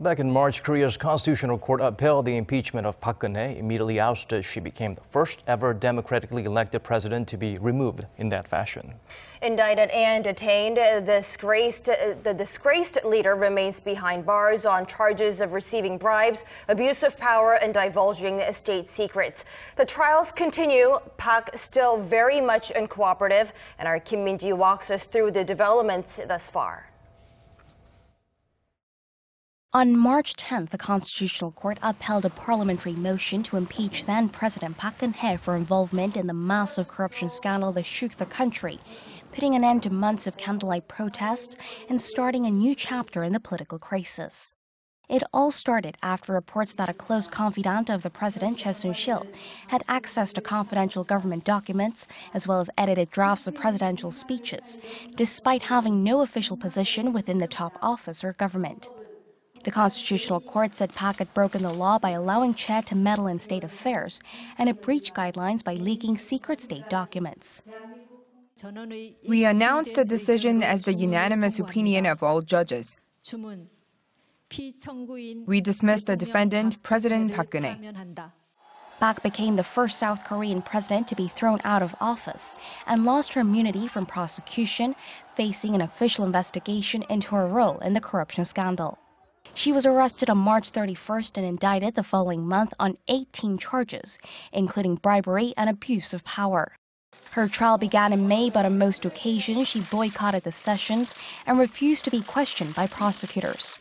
Back in March, Korea's Constitutional Court upheld the impeachment of Park Geun-hye. Immediately ousted, she became the first ever democratically elected president to be removed in that fashion. Indicted and detained, the disgraced leader remains behind bars on charges of receiving bribes, abuse of power, and divulging state secrets. The trials continue. Park still very much uncooperative, and our Kim Min-ji walks us through the developments thus far. On March 10th, the Constitutional Court upheld a parliamentary motion to impeach then-President Park Geun-hye for involvement in the massive corruption scandal that shook the country, putting an end to months of candlelight protests and starting a new chapter in the political crisis. It all started after reports that a close confidante of the president, Choi Soon-sil, had access to confidential government documents as well as edited drafts of presidential speeches, despite having no official position within the top office or government. The Constitutional Court said Park had broken the law by allowing Choi to meddle in state affairs, and it breached guidelines by leaking secret state documents. We announced the decision as the unanimous opinion of all judges. We dismissed the defendant, President Park Geun-hye. Park became the first South Korean president to be thrown out of office and lost her immunity from prosecution, facing an official investigation into her role in the corruption scandal. She was arrested on March 31st and indicted the following month on 18 charges, including bribery and abuse of power. Her trial began in May, but on most occasions she boycotted the sessions and refused to be questioned by prosecutors.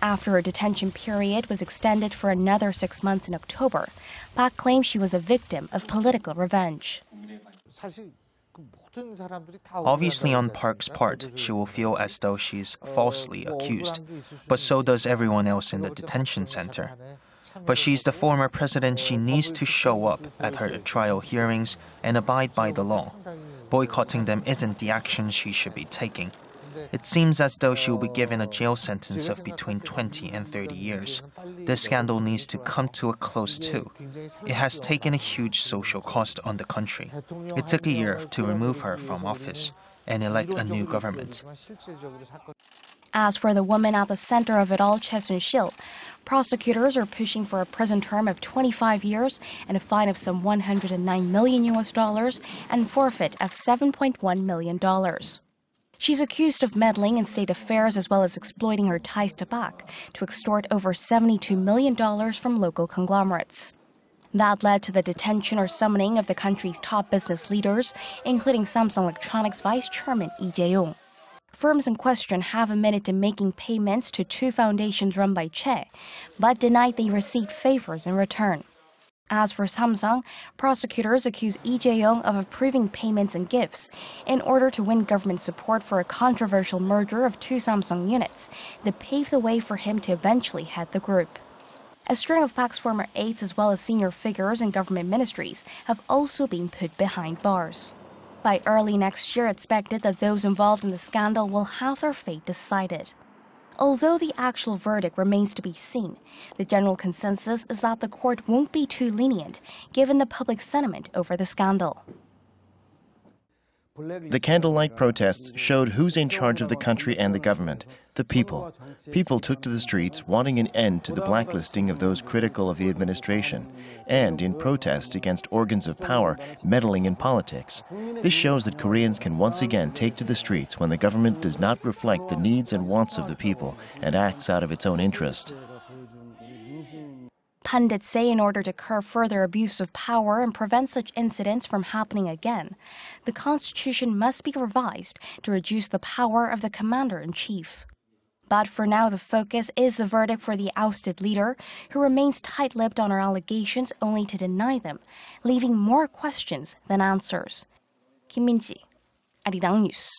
After her detention period was extended for another 6 months in October, Park claimed she was a victim of political revenge. Obviously, on Park's part, she will feel as though she's falsely accused, but so does everyone else in the detention center. But she's the former president. She needs to show up at her trial hearings and abide by the law. Boycotting them isn't the action she should be taking. It seems as though she will be given a jail sentence of between 20 and 30 years. This scandal needs to come to a close too. It has taken a huge social cost on the country. It took a year to remove her from office and elect a new government. As for the woman at the center of it all, Choi Soon-sil, prosecutors are pushing for a prison term of 25 years and a fine of some $109 million and forfeit of $7.1 million. She's accused of meddling in state affairs as well as exploiting her ties to Park to extort over $72 million from local conglomerates. That led to the detention or summoning of the country's top business leaders, including Samsung Electronics Vice Chairman Lee Jae-yong. Firms in question have admitted to making payments to two foundations run by Choi, but denied they received favors in return. As for Samsung, prosecutors accuse Lee Jae-yong of approving payments and gifts in order to win government support for a controversial merger of two Samsung units that paved the way for him to eventually head the group. A string of Park's former aides as well as senior figures in government ministries have also been put behind bars. By early next year, it's expected that those involved in the scandal will have their fate decided. Although the actual verdict remains to be seen, the general consensus is that the court won't be too lenient given the public sentiment over the scandal. The candlelight protests showed who's in charge of the country and the government, the people. People took to the streets wanting an end to the blacklisting of those critical of the administration and in protest against organs of power meddling in politics. This shows that Koreans can once again take to the streets when the government does not reflect the needs and wants of the people and acts out of its own interest. Pundits say in order to curb further abuse of power and prevent such incidents from happening again, the Constitution must be revised to reduce the power of the commander-in-chief. But for now, the focus is the verdict for the ousted leader, who remains tight-lipped on her allegations only to deny them, leaving more questions than answers. Kim Min-ji, Arirang News.